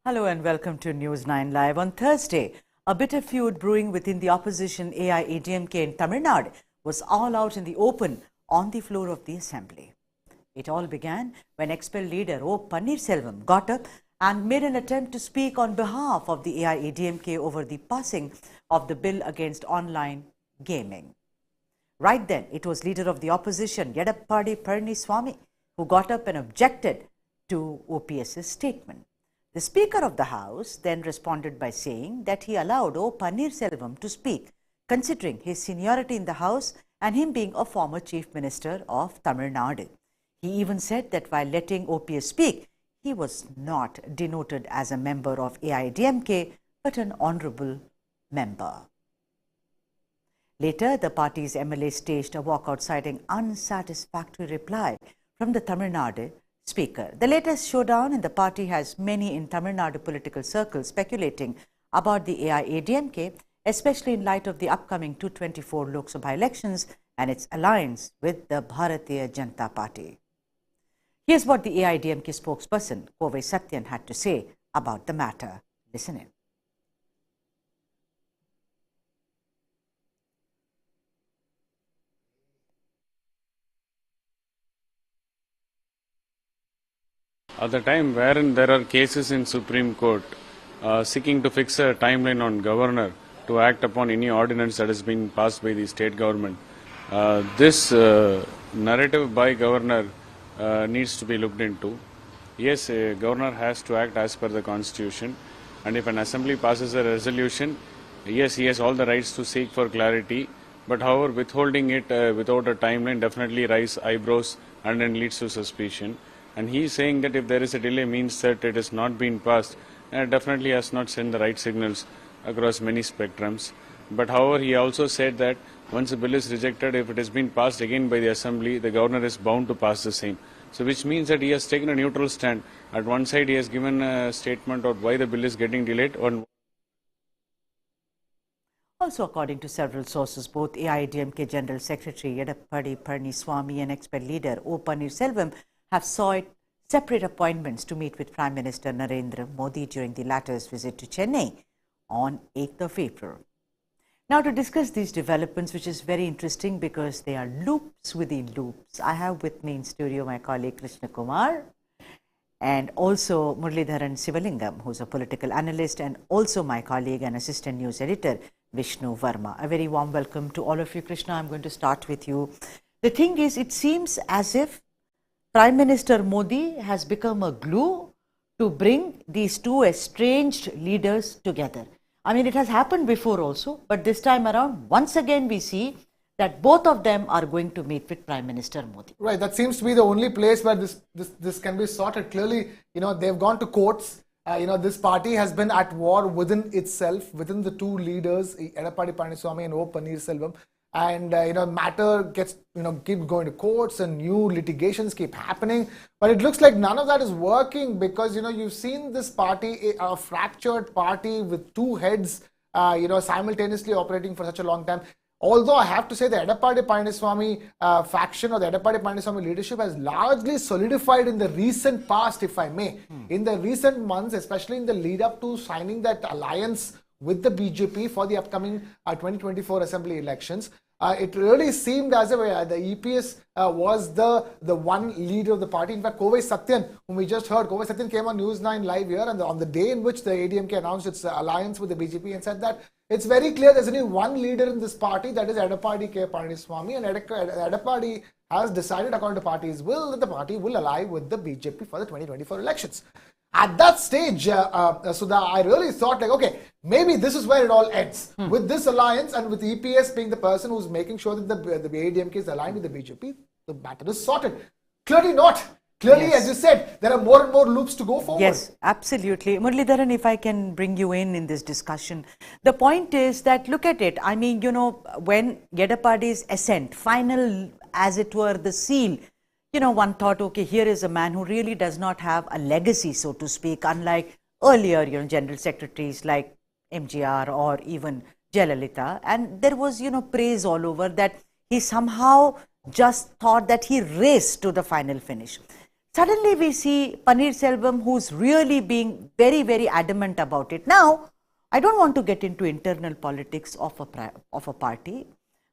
Hello and welcome to News 9 Live. On Thursday, a bitter feud brewing within the opposition AIADMK in Tamil Nadu was all out in the open on the floor of the assembly. It all began when expelled leader O Panneerselvam got up and made an attempt to speak on behalf of the AIADMK over the passing of the bill against online gaming. Right then, it was leader of the opposition, Edappadi K Palaniswami, who got up and objected to OPS's statement. The Speaker of the House then responded by saying that he allowed O Panneerselvam to speak, considering his seniority in the House and him being a former Chief Minister of Tamil Nadu. He even said that while letting OPS speak, he was not denoted as a member of AIADMK, but an honourable member. Later, the party's MLA staged a walkout citing unsatisfactory reply from the Tamil Nadu Speaker. The latest showdown in the party has many in Tamil Nadu political circles speculating about the AIADMK, especially in light of the upcoming 2024 Lok Sabha elections and its alliance with the Bharatiya Janata Party. Here's what the AIADMK spokesperson, Kovai Satyan, had to say about the matter. Listen in. At the time wherein there are cases in Supreme Court seeking to fix a timeline on governor to act upon any ordinance that has been passed by the state government, this narrative by governor needs to be looked into. Yes, a governor has to act as per the constitution, and if an assembly passes a resolution, yes, he has all the rights to seek for clarity, but however withholding it without a timeline definitely raises eyebrows and then leads to suspicion. And he is saying that if there is a delay means that it has not been passed, and it definitely has not sent the right signals across many spectrums. But however, he also said that once a bill is rejected, if it has been passed again by the assembly, the governor is bound to pass the same. So which means that he has taken a neutral stand. At one side, he has given a statement of why the bill is getting delayed. Also, according to several sources, both AIADMK General Secretary Edappadi K Palaniswami and expelled leader O Panneerselvam have sought separate appointments to meet with Prime Minister Narendra Modi during the latter's visit to Chennai on 8th of April. Now, to discuss these developments, which is very interesting because they are loops within loops, I have with me in studio my colleague Krishna Kumar and also Muralidharan Sivalingam, who's a political analyst, and also my colleague and assistant news editor Vishnu Verma. A very warm welcome to all of you. Krishna, I'm going to start with you. The thing is, it seems as if Prime Minister Modi has become a glue to bring these two estranged leaders together. I mean, it has happened before also, but this time around, once again, we see that both of them are going to meet with Prime Minister Modi. Right, that seems to be the only place where this can be sorted. Clearly, they've gone to courts. This party has been at war within itself, within the two leaders, Edappadi K Palaniswami and O Panneerselvam. And matter gets keep going to courts and new litigations keep happening, but it looks like none of that is working because you've seen this party, a fractured party with two heads simultaneously operating for such a long time. Although I have to say the Edappadi K Palaniswamy faction or the Edappadi K Palaniswamy leadership has largely solidified in the recent past, if I may. In the recent months, especially in the lead up to signing that alliance with the BJP for the upcoming 2024 assembly elections, it really seemed as if the EPS was the one leader of the party. In fact, Kovai Satyan, whom we just heard, Kovai Satyan came on News 9 Live here, and on the day in which the ADMK announced its alliance with the BJP, and said that it's very clear there's only one leader in this party, that is Edappadi K Palaniswami, and Edappadi has decided, according to party's will, that the party will ally with the BJP for the 2024 elections. At that stage, Sudha, I really thought like, okay, maybe this is where it all ends. With this alliance and with EPS being the person who's making sure that the AIADMK is aligned with the BJP, the matter is sorted. Clearly not. Clearly, yes. As you said, there are more and more loops to go forward. Yes, absolutely. Muralidharan, if I can bring you in this discussion. The point is that, look at it. I mean, when Edappadi's ascent, final, as it were, the seal, one thought, okay, here is a man who really does not have a legacy, so to speak, unlike earlier, general secretaries like MGR or even Jayalalitha. And there was, praise all over that he somehow just thought that he raced to the final finish. Suddenly we see Panneerselvam, who's really being very, very adamant about it. Now, I don't want to get into internal politics of a party,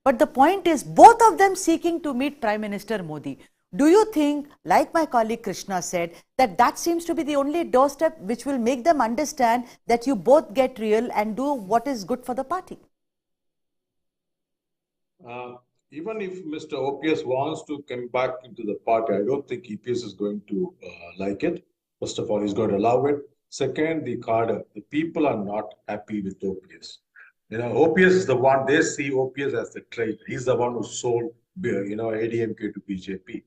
but the point is both of them seeking to meet Prime Minister Modi. Do you think, like my colleague Krishna said, that that seems to be the only doorstep which will make them understand that you both get real and do what is good for the party? Even if Mr. OPS wants to come back into the party, I don't think EPS is going to like it. First of all, he's going to allow it. Second, the cadre, the people are not happy with OPS. OPS is the one, they see OPS as the traitor. He's the one who sold, ADMK to BJP.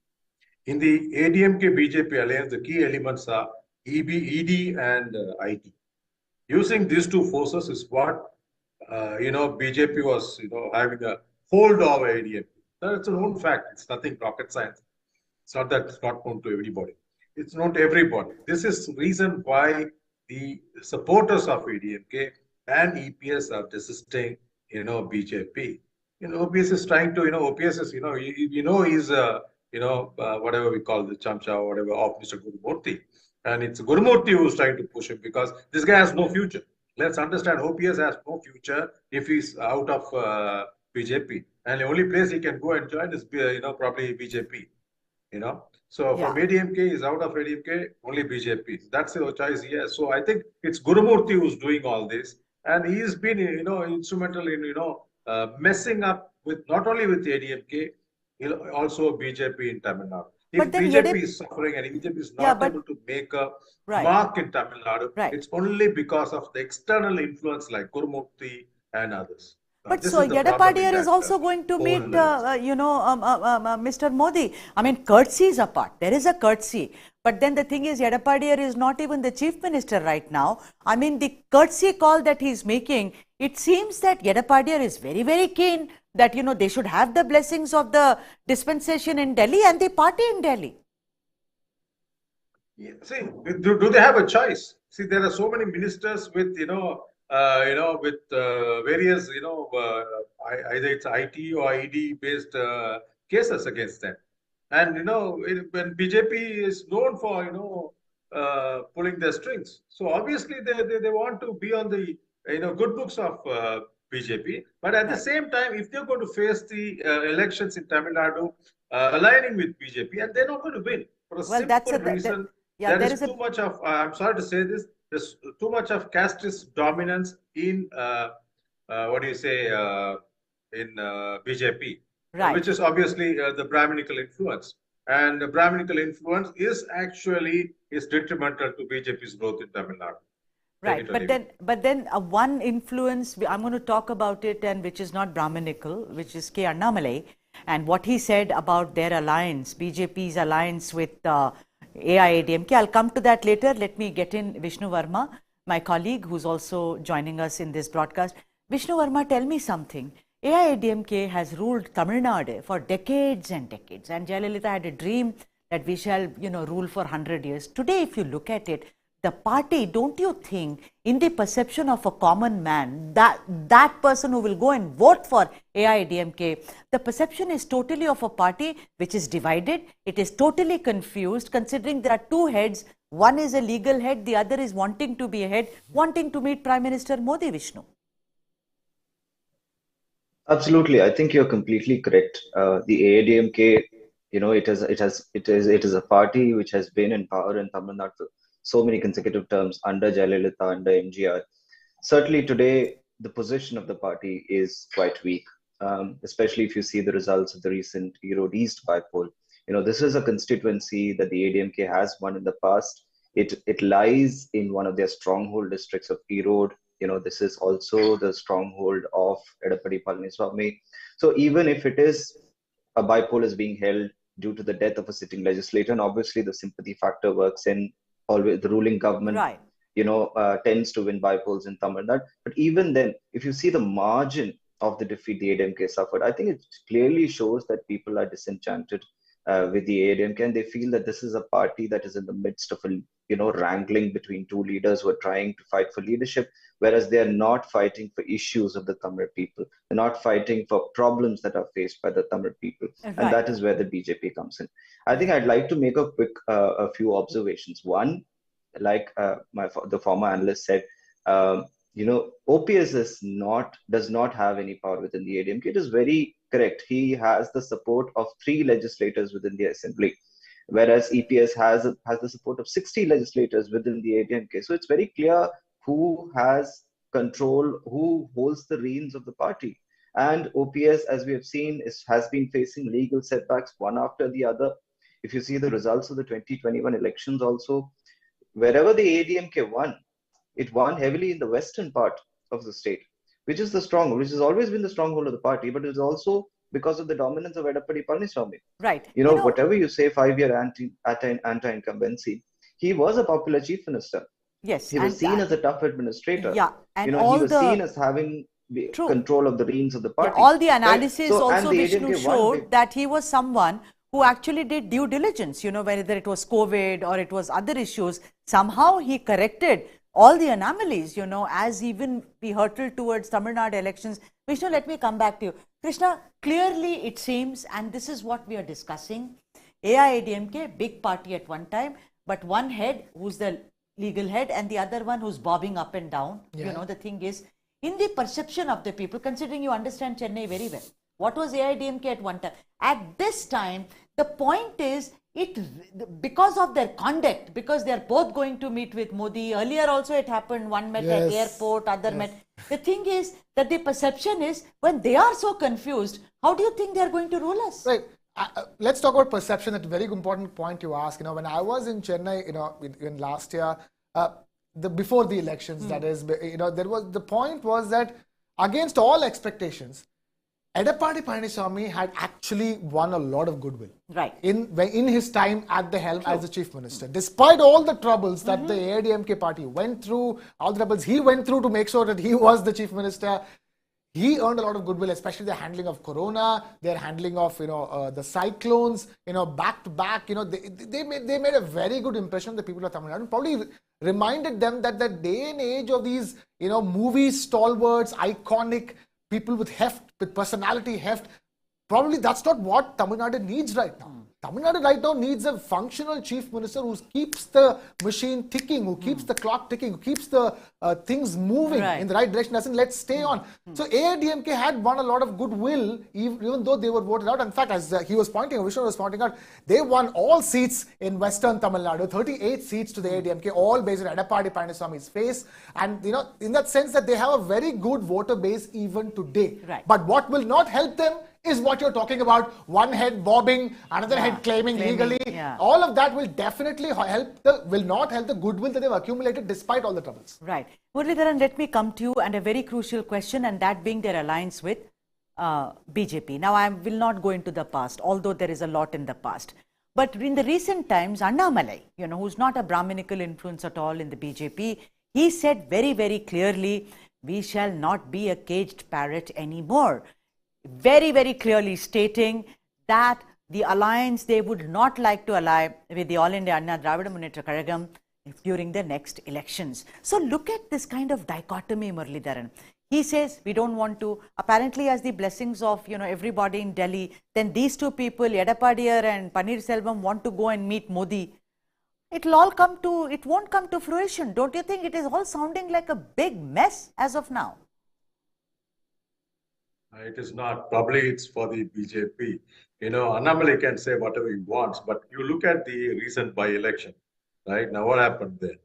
In the ADMK BJP alliance, the key elements are ED and IT. Using these two forces is what, BJP was, having a hold over ADMK. That's a known fact. It's nothing rocket science. It's not that it's not known to everybody. It's known to everybody. This is the reason why the supporters of ADMK and EPS are desisting, BJP. OPS is trying to, OPS is, he's, whatever we call the chamcha or whatever of Mr. Gurumurthy. And it's Gurumurthy who's trying to push him because this guy has no future. Let's understand, OPS has no future if he's out of BJP. And the only place he can go and join is, probably BJP. So from ADMK, is out of ADMK, only BJP. That's the choice he has. So I think it's Gurumurthy who's doing all this. And he's been, instrumental in, messing up with not only with ADMK, also BJP in Tamil Nadu. If BJP is suffering and BJP is not able to make a mark in Tamil Nadu, it's only because of the external influence like Gurumurthy and others. But so Edappadi is also going to meet, Mr. Modi. I mean, courtesies apart. There is a courtesy. But then the thing is, Edappadi is not even the chief minister right now. I mean, the courtesy call that he's making, it seems that Edappadi is very, very keen that, they should have the blessings of the dispensation in Delhi and the party in Delhi. Yeah, see, do they have a choice? See, there are so many ministers with, with various, either it's IT or ID based cases against them. And, when BJP is known for, pulling their strings. So obviously they want to be on the, good books of BJP. But at the same time, if they're going to face the elections in Tamil Nadu, aligning with BJP, and they're not going to win for a simple reason. There is too much of, I'm sorry to say this, there's too much of casteist dominance in, in BJP, which is obviously the Brahminical influence. And the Brahminical influence is detrimental to BJP's growth in Tamil Nadu. Right, but then one influence, I'm going to talk about it, and which is not Brahminical, which is K. Annamalai, and what he said about their alliance, BJP's alliance with AIADMK. I'll come to that later. Let me get in Vishnu Verma, my colleague, who's also joining us in this broadcast. Vishnu Verma, tell me something. AIADMK has ruled Tamil Nadu for decades and decades, and Jayalalitha had a dream that we shall, rule for 100 years. Today, if you look at it, the party, don't you think, in the perception of a common man, that person who will go and vote for AIADMK, the perception is totally of a party which is divided. It is totally confused, considering there are two heads. One is a legal head, the other is wanting to be a head, wanting to meet Prime Minister Modi, Vishnu. Absolutely, I think you're completely correct. The AIADMK, it is a party which has been in power in Tamil Nadu for so many consecutive terms under Jayalalitha, under MGR. Certainly today, the position of the party is quite weak, especially if you see the results of the recent Erode East by-poll. This is a constituency that the AIADMK has won in the past. It lies in one of their stronghold districts of Erode. This is also the stronghold of Edappadi Palaniswami. So even if it is a by-poll is being held due to the death of a sitting legislator, and obviously the sympathy factor works in, always the ruling government, tends to win by-polls in Tamil Nadu. But even then, if you see the margin of the defeat the AIADMK suffered, I think it clearly shows that people are disenchanted with the AIADMK, and they feel that this is a party that is in the midst of a wrangling between two leaders who are trying to fight for leadership, whereas they are not fighting for issues of the Tamil people. They're not fighting for problems that are faced by the Tamil people, and that is where the BJP comes in. I think I'd like to make a quick a few observations. One, like the former analyst said, OPS does not have any power within the AIADMK. It is very correct. He has the support of 3 legislators within the assembly, whereas EPS has the support of 60 legislators within the AIADMK. So it's very clear who has control, who holds the reins of the party. And OPS, as we have seen, has been facing legal setbacks one after the other. If you see the results of the 2021 elections also, wherever the AIADMK won, it won heavily in the western part of the state, which has always been the stronghold of the party, but it is also because of the dominance of Edappadi K Palaniswami. Right. Whatever you say, 5-year anti-incumbency, he was a popular chief minister. Yes. He was seen as a tough administrator. Yeah. And he was seen as having control of the reins of the party. Yeah, all the analysis also, Vishnu, showed that he was someone who actually did due diligence, whether it was COVID or it was other issues. Somehow he corrected all the anomalies, as even we hurtled towards Tamil Nadu elections. Vishnu, let me come back to you. Krishna, clearly it seems, and this is what we are discussing, AIADMK, big party at one time, but one head who's the legal head and the other one who's bobbing up and down. Yeah. The thing is, in the perception of the people, considering you understand Chennai very well, what was AIADMK at one time? At this time, the point is, because of their conduct, because they are both going to meet with Modi. Earlier also it happened, one met at airport, other met. The thing is that the perception is, when they are so confused, how do you think they are going to rule us? Right. Let's talk about perception. That's a very important point you ask. When I was in Chennai, in last year, before the elections, that is, the point was that against all expectations, Edappadi K Palaniswami had actually won a lot of goodwill. Right. In his time at the helm as the chief minister. Despite all the troubles that the AIADMK party went through, all the troubles he went through to make sure that he was the chief minister, he earned a lot of goodwill, especially the handling of Corona, their handling of the cyclones, back to back. They made a very good impression on the people of Tamil Nadu. Probably reminded them that the day and age of these movie stalwarts, iconic people with heft, with personality heft, probably that's not what Tamil Nadu needs right now. Tamil Nadu right now needs a functional chief minister who keeps the machine ticking, who keeps the clock ticking, who keeps the things moving in the right direction, doesn't let stay on. So AIADMK had won a lot of goodwill, even though they were voted out. In fact, as Vishnu was pointing out, they won all seats in Western Tamil Nadu, 38 seats to the AIADMK, all based on Edappadi K Palaniswami's face. And in that sense that they have a very good voter base even today. Right. But what will not help them is what you're talking about, one head bobbing, another head claiming legally. Yeah. All of that will definitely will not help the goodwill that they've accumulated despite all the troubles. Right. Muralidharan, let me come to you and a very crucial question, and that being their alliance with BJP. Now, I will not go into the past, although there is a lot in the past. But in the recent times, Annamalai, who's not a Brahminical influence at all in the BJP, he said very, very clearly, we shall not be a caged parrot anymore. Very, very clearly stating that the alliance they would not like to ally with the All India Anna Dravida Munnetra Kazhagam during the next elections. So look at this kind of dichotomy, Muralidharan. He says we don't want to, apparently has the blessings of everybody in Delhi. Then these two people, Edappadi and Panneerselvam, want to go and meet Modi. It won't come to fruition. Don't you think it is all sounding like a big mess as of now? It is not. Probably it's for the BJP. Annamalai can say whatever he wants, but you look at the recent by-election, right? Now, what happened there?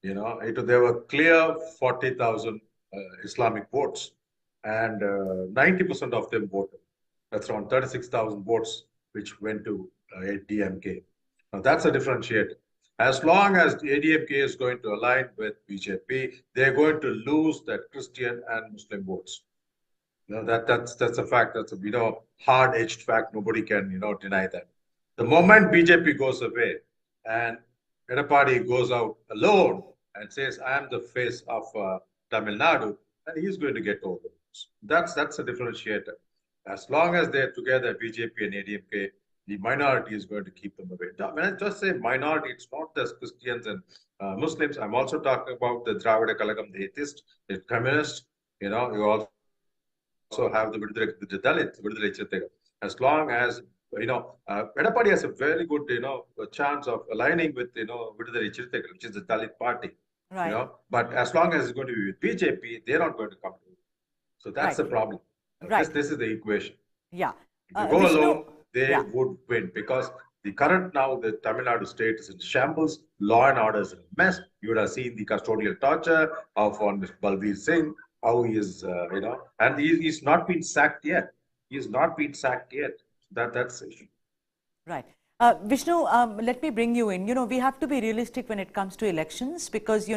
There were clear 40,000 Islamic votes, and 90% of them voted. That's around 36,000 votes, which went to AIADMK. Now, that's a differentiator. As long as the AIADMK is going to align with BJP, they're going to lose that Christian and Muslim votes. That's a fact. That's a hard-edged fact. Nobody can deny that. The moment BJP goes away and Edappadi goes out alone and says, "I am the face of Tamil Nadu," then he's going to get all the votes. That's a differentiator. As long as they're together, BJP and AIADMK, the minority is going to keep them away. Now, when I just say minority, it's not just Christians and Muslims. I'm also talking about the Dravida Kalagam, the atheist, the communist. You know, you also have the Dalit, Vidudhai Chittagam. As long as, Edappadi has a very good, a chance of aligning with, Vidudhai Chittagam, which is the Dalit party. Right. But as long as it's going to be with BJP, they're not going to come to it. So that's the problem. Right. This is the equation. Yeah. If you go alone, they would win because the Tamil Nadu state is in shambles, law and order is in a mess. You would have seen the custodial torture of Mr. Balbir Singh, how he is, and he's not been sacked yet. He's not been sacked yet. That's the issue. Right. Vishnu, let me bring you in. We have to be realistic when it comes to elections because,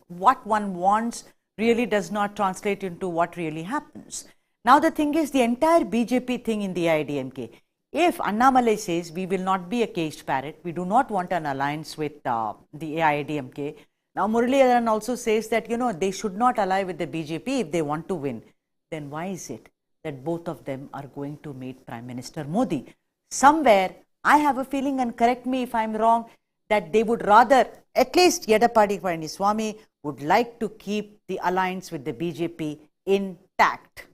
what one wants really does not translate into what really happens. Now, the thing is, the entire BJP thing in the AIADMK, if Annamalai says we will not be a caged parrot, we do not want an alliance with the AIADMK. Now, Muralidharan also says that, they should not ally with the BJP if they want to win. Then why is it that both of them are going to meet Prime Minister Modi? Somewhere, I have a feeling, and correct me if I'm wrong, that they would rather, at least Edappadi K Palaniswami would like to keep the alliance with the BJP intact.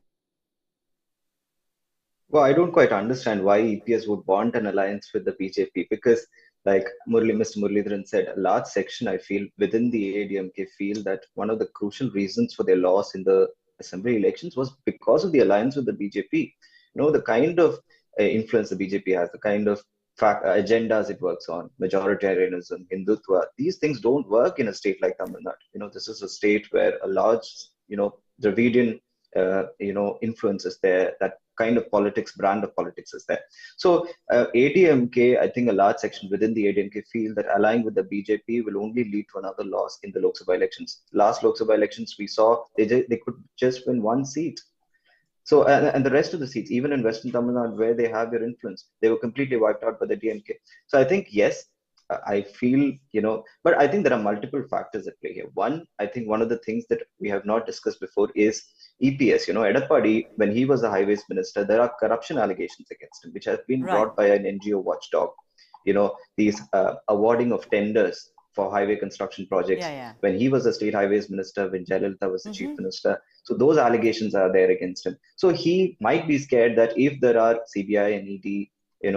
Well, I don't quite understand why EPS would want an alliance with the BJP because, like Mr. Muralidharan said, a large section, I feel, within the AIADMK feel that one of the crucial reasons for their loss in the assembly elections was because of the alliance with the BJP. The kind of influence the BJP has, the kind of agendas it works on, majoritarianism, Hindutva, these things don't work in a state like Tamil Nadu. This is a state where a large, Dravidian, influence is there, that kind of brand of politics is there. So ADMK, I think a large section within the ADMK feel that allying with the BJP will only lead to another loss in the Lok Sabha elections. Last Lok Sabha elections we saw, they could just win one seat. So, and the rest of the seats, even in Western Tamil Nadu, where they have their influence, they were completely wiped out by the DMK. So I think, yes, I feel, but I think there are multiple factors at play here. One, I think one of the things that we have not discussed before is EPS. Edappadi, when he was the highways minister, there are corruption allegations against him, which have been brought by an NGO watchdog. These awarding of tenders for highway construction projects when he was the state highways minister, when Jayalalitha was the chief minister. So those allegations are there against him. So he might be scared that if there are CBI and ED,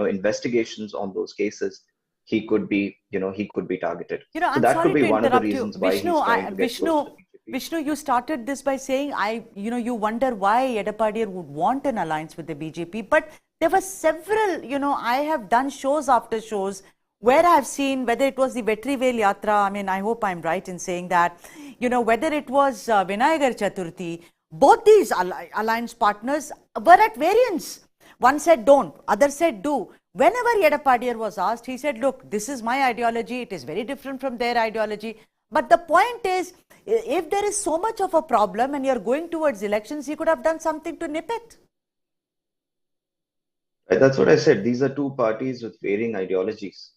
investigations on those cases, he could be targeted. So that could be one of the reasons why he's trying to get close to the BJP. Vishnu, you started this by saying, you wonder why Edappadi would want an alliance with the BJP, but there were several, I have done shows after shows where I have seen whether it was the Vetrivel Yatra, I hope I'm right in saying that, whether it was Vinayagar Chaturthi, both these alliance partners were at variance. One said don't, other said do. Whenever Edappadi was asked, he said, look, this is my ideology, it is very different from their ideology. But the point is, if there is so much of a problem and you're going towards elections, he could have done something to nip it. That's what I said. These are two parties with varying ideologies.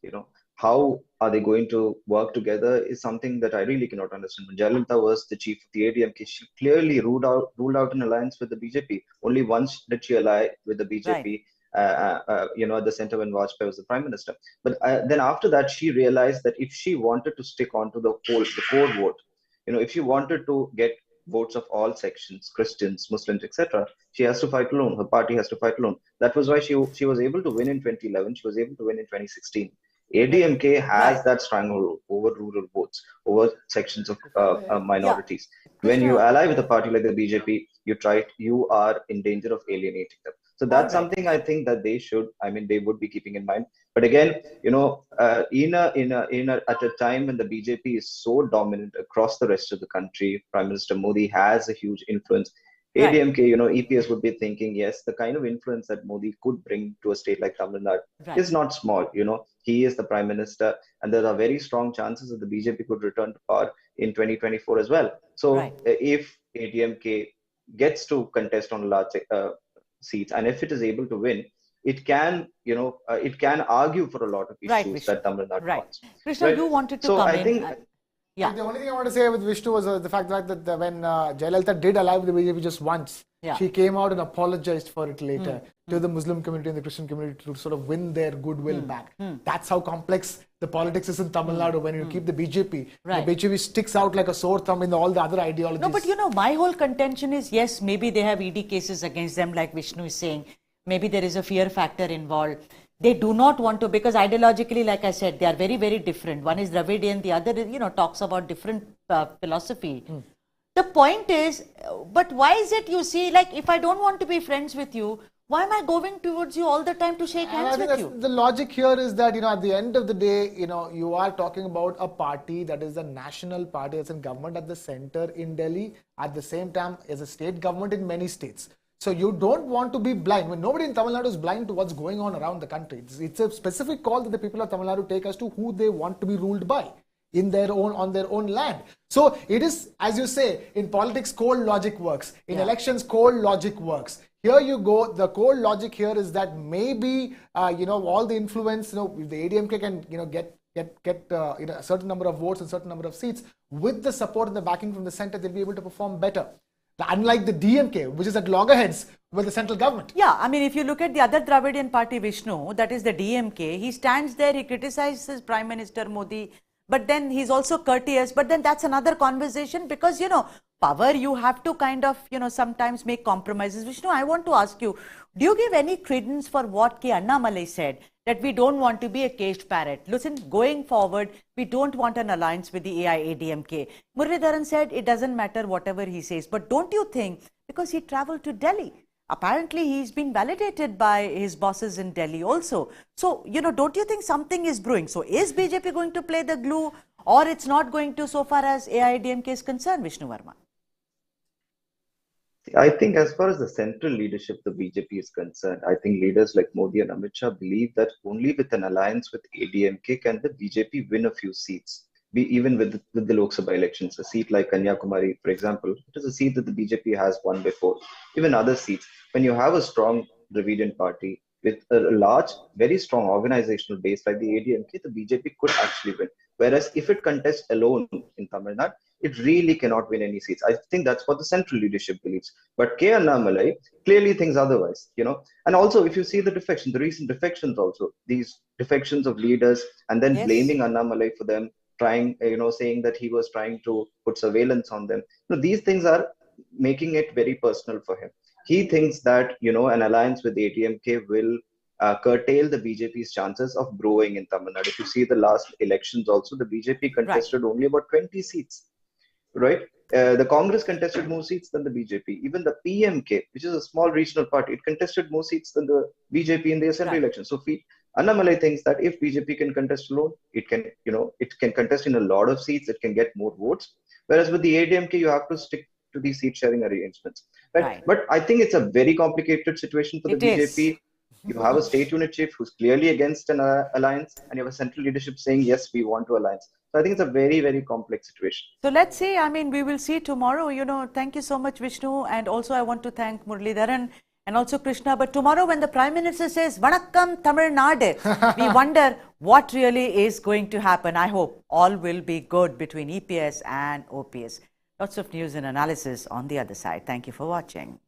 How are they going to work together is something that I really cannot understand. When Jayalalitha was the chief of the ADMK, she clearly ruled out an alliance with the BJP. Only once did she ally with the BJP. At the center when Vajpayee was the prime minister. But then after that, she realized that if she wanted to stick on to the core vote, if she wanted to get votes of all sections, Christians, Muslims, etc., she has to fight alone. Her party has to fight alone. That was why she was able to win in 2011. She was able to win in 2016. ADMK has that stranglehold over rural votes, over sections of minorities. When you ally with a party like the BJP, you are in danger of alienating them. So that's something I think that they would be keeping in mind. But again, at a time when the BJP is so dominant across the rest of the country, Prime Minister Modi has a huge influence. ADMK, EPS would be thinking, yes, the kind of influence that Modi could bring to a state like Tamil Nadu is not small. He is the Prime Minister, and there are very strong chances that the BJP could return to power in 2024 as well. So if ADMK gets to contest on large seats, and if it is able to win, it can argue for a lot of issues that Tamil Nadu wants. Krishna, you wanted to come in. The only thing I want to say with Vishnu was the fact that when Jayalalitha did ally with the BJP just once, she came out and apologized for it later. to the Muslim community and the Christian community to sort of win their goodwill back. That's how complex the politics is in Tamil Nadu. When you keep the BJP, Right. the BJP sticks out like a sore thumb in all the other ideologies. No, but you know, my whole contention is, yes, maybe they have ED cases against them, like Vishnu is saying. Maybe there is a fear factor involved. They do not want to, because ideologically, like I said, they are very, very different. One is Dravidian, the other, talks about different philosophy. The point is, but why is it, you see, like, if I don't want to be friends with you, why am I going towards you all the time to shake And I hands think with you? the logic here is that, at the end of the day, you are talking about a party that is a national party that's in government at the center in Delhi, at the same time is a state government in many states. So you don't want to be blind. When nobody in Tamil Nadu is blind to what's going on around the country. It's a specific call that the people of Tamil Nadu take as to who they want to be ruled by on their own land. So it is, as you say, in politics, cold logic works. In elections, cold logic works. Here you go. The cold logic here is that maybe all the influence, if the ADMK can get a certain number of votes and certain number of seats with the support and the backing from the center, they'll be able to perform better. Unlike the DMK, which is at loggerheads with the central government. Yeah, I mean, if you look at the other Dravidian party, Vishnu, that is the DMK, he stands there, he criticizes Prime Minister Modi, but then he's also courteous. But then that's another conversation, because, power, you have to kind of, sometimes make compromises. Vishnu, I want to ask you, do you give any credence for what K. Annamalai said, that we don't want to be a caged parrot? Listen, going forward, we don't want an alliance with the AIADMK. Muralidharan said it doesn't matter whatever he says. But don't you think, because he traveled to Delhi, apparently he's been validated by his bosses in Delhi also. So, don't you think something is brewing? So is BJP going to play the glue, or it's not going to, so far as AIADMK is concerned, Vishnu Verma? I think as far as the central leadership of the BJP is concerned, I think leaders like Modi and Amit Shah believe that only with an alliance with ADMK can the BJP win a few seats. Even with the Lok Sabha elections, a seat like Kanyakumari, for example, it is a seat that the BJP has won before. Even other seats, when you have a strong Dravidian party with a large, very strong organizational base like the ADMK, the BJP could actually win. Whereas if it contests alone in Tamil Nadu, it really cannot win any seats. I think that's what the central leadership believes. But K. Annamalai clearly thinks otherwise, And also, if you see the recent defections also, these defections of leaders and then blaming Annamalai for them, trying, saying that he was trying to put surveillance on them. These things are making it very personal for him. He thinks that, an alliance with ADMK will curtail the BJP's chances of growing in Tamil Nadu. If you see the last elections also, the BJP contested only about 20 seats. Right? The Congress contested more seats than the BJP. Even the PMK, which is a small regional party, it contested more seats than the BJP in the assembly election. So Annamalai thinks that if BJP can contest alone, it can contest in a lot of seats, it can get more votes. Whereas with the ADMK, you have to stick to these seat sharing arrangements. Right? But I think it's a very complicated situation for the BJP. You have a state unit chief who's clearly against an alliance, and you have a central leadership saying, yes, we want to alliance. So I think it's a very, very complex situation. So let's see. I mean, we will see tomorrow. Thank you so much, Vishnu. And also, I want to thank Muralidharan and also Krishna. But tomorrow, when the Prime Minister says, Vanakkam Tamil Nadu, we wonder what really is going to happen. I hope all will be good between EPS and OPS. Lots of news and analysis on the other side. Thank you for watching.